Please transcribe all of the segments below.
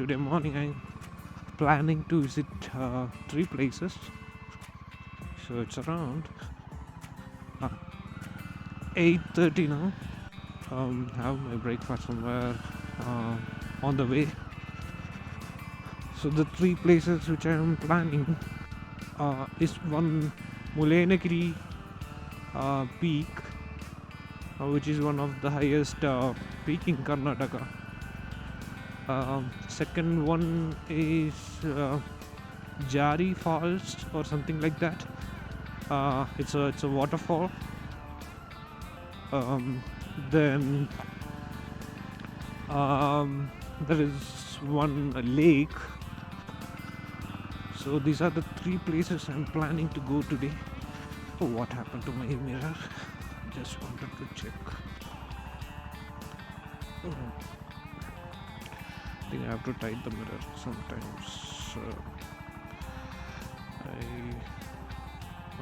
today morning I'm planning to visit 3 places. So it's around 8:30 now. Have my breakfast somewhere on the way. So the 3 places which I am planning is one Mullayanagiri peak, which is one of the highest peak in Karnataka. Second one is Jhari Falls or something like that. It's a waterfall. Then there is one lake. So these are the 3 places I'm planning to go today. Oh, what happened to my mirror? Just wanted to check. I think I have to tighten the mirror sometimes.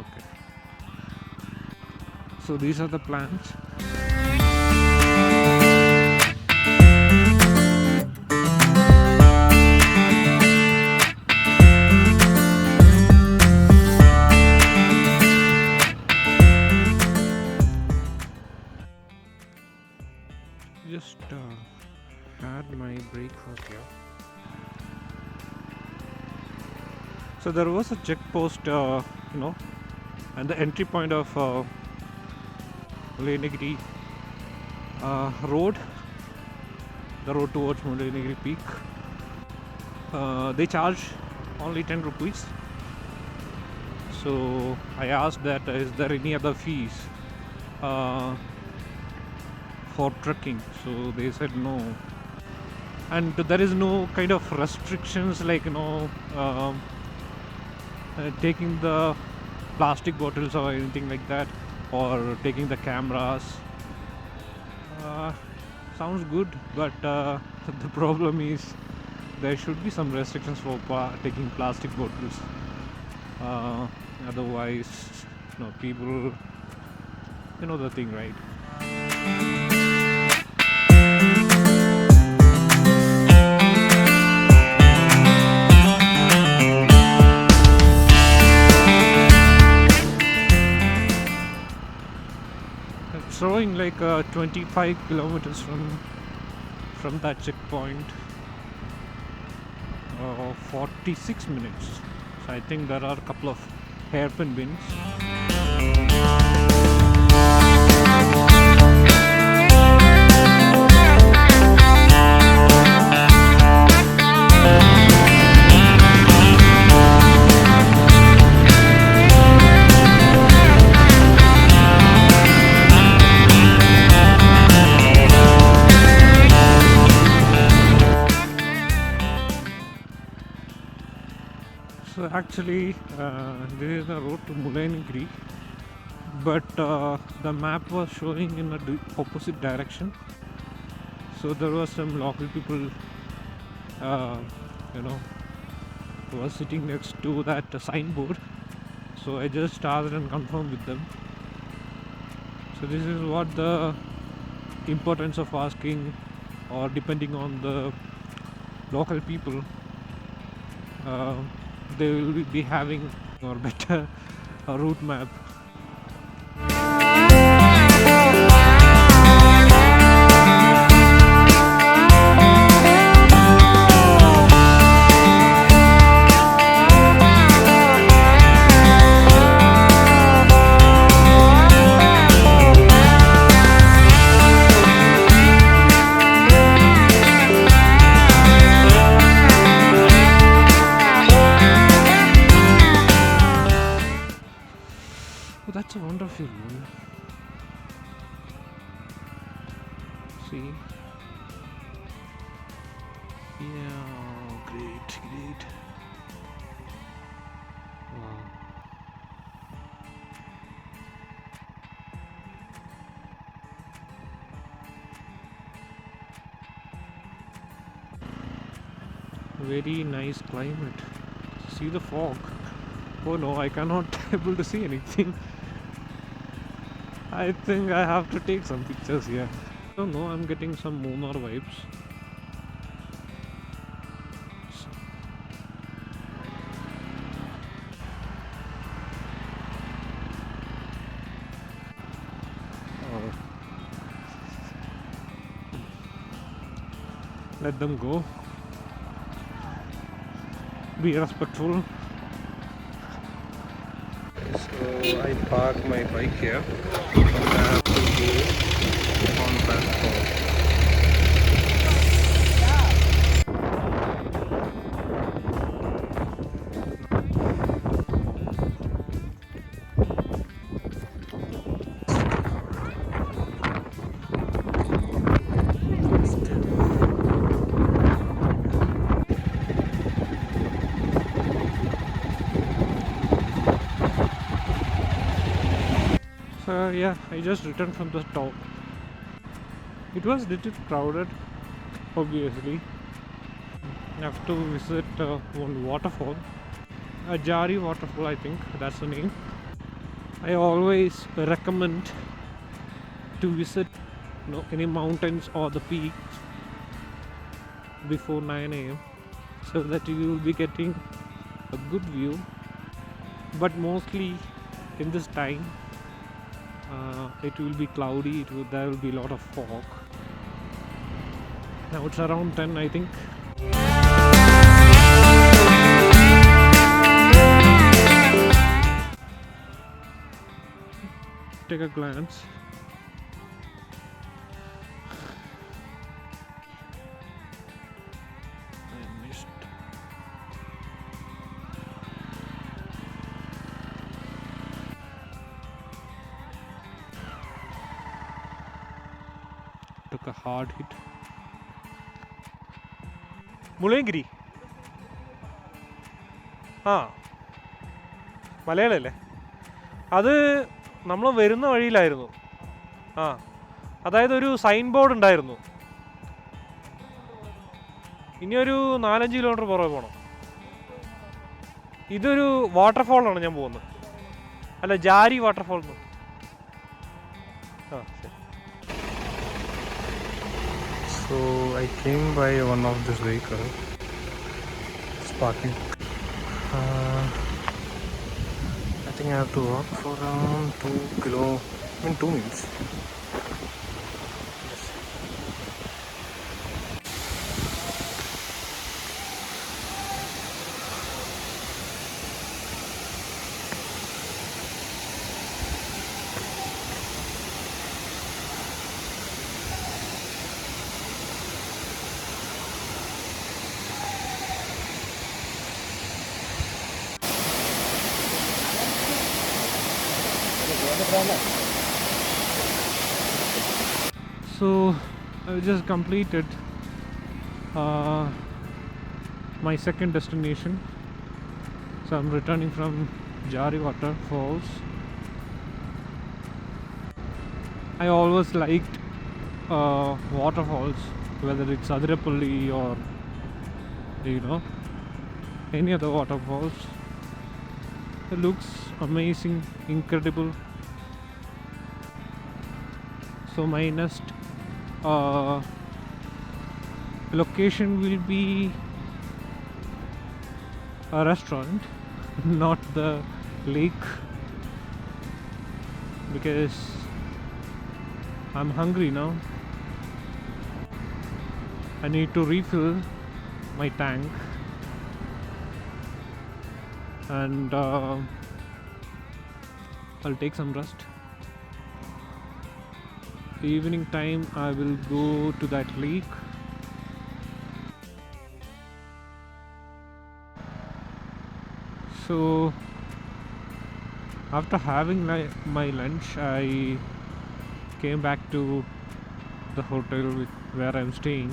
Okay. So these are the plans. Just had my breakfast here. So there was a check post, and the entry point of Mullayanagiri road, the road towards Mullayanagiri peak. They charge only 10 rupees. So I asked that is there any other fees for trekking? So they said no, and there is no kind of restrictions like taking the plastic bottles or anything like that, or taking the cameras. Sounds good, but the problem is there should be some restrictions for taking plastic bottles. Otherwise, people, the thing, right? Showing like 25 kilometers from that checkpoint, 46 minutes. So I think there are a couple of hairpin bins. So actually this is the road to Mullayanagiri, but the map was showing in the opposite direction. So there was some local people who was sitting next to that signboard. So I just asked and confirmed with them. So this is what the importance of asking or depending on the local people. They will be having or better a route map. That's a wonderful one. See? Yeah, great. Wow. Very nice climate. See the fog. Oh no, I cannot able to see anything. I think I have to take some pictures here. I don't know, I'm getting some Munnar vibes. let them go. Be respectful. So I park my bike here and I have to go on platform. Yeah, I just returned from the top. It was little crowded, obviously. I have to visit one waterfall, a Jhari waterfall, I think that's the name. I always recommend to visit any mountains or the peaks before 9 a.m. so that you will be getting a good view. But mostly in this time, it will be cloudy, there will be a lot of fog. Now it's around 10, I think. Take a glance. I missed. Took a hard hit. Mullayanagiri. മലയാളല്ലേ? അത് നമ്മൾ വരുന്ന വഴിയിലായിരുന്നു. അതായത് ഒരു sign board ഉണ്ടായിരുന്നു. ഇനിയൊരു 4-5 kilometre പുറകെ പോകണം. ഇതൊരു വാട്ടർഫോളാണ് ഞാൻ പോകുന്നത്. അല്ല, ജാരി വാട്ടർഫോൾ. ശരി. So I came by one of this vehicle. It's parking. I think I have to walk for around 2 minutes. So I just completed my second destination. So I'm returning from Jhari waterfalls. I always liked waterfalls, whether it's Attigundi or any other waterfalls. It looks amazing, incredible. So my next location will be a restaurant, not the lake, because I'm hungry now. I need to refill my tank, and I'll take some rest. Evening time I will go to that lake. So after having my lunch, I came back to the hotel where I'm staying,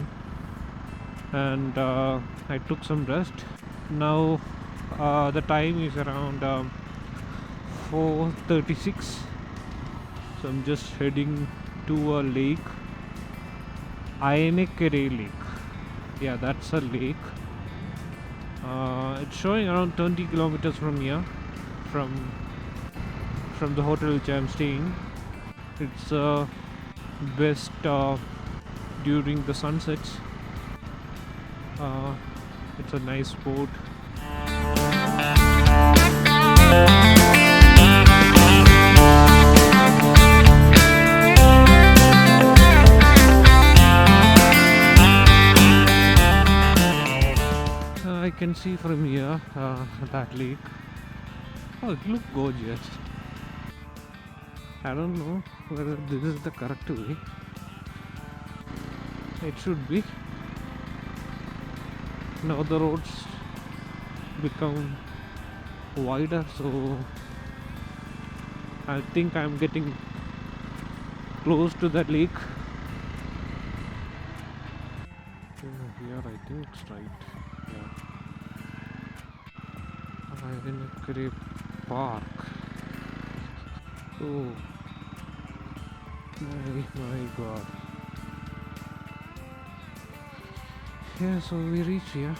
and I took some rest. Now the time is around 4:36, so I'm just heading to a lake, Ayyanakere lake. Yeah, that's a lake. It's showing around 20 kilometers from here, from the hotel which I'm staying. It's best during the sunsets. It's a nice spot. see from here that lake. Oh, it looks gorgeous. I don't know whether this is the correct way. It should be. Now the roads become wider, so I think I'm getting close to that lake. Here I think it's right. Yeah. Ayyanakere Park. Oh my god. Yeah, so we reach here.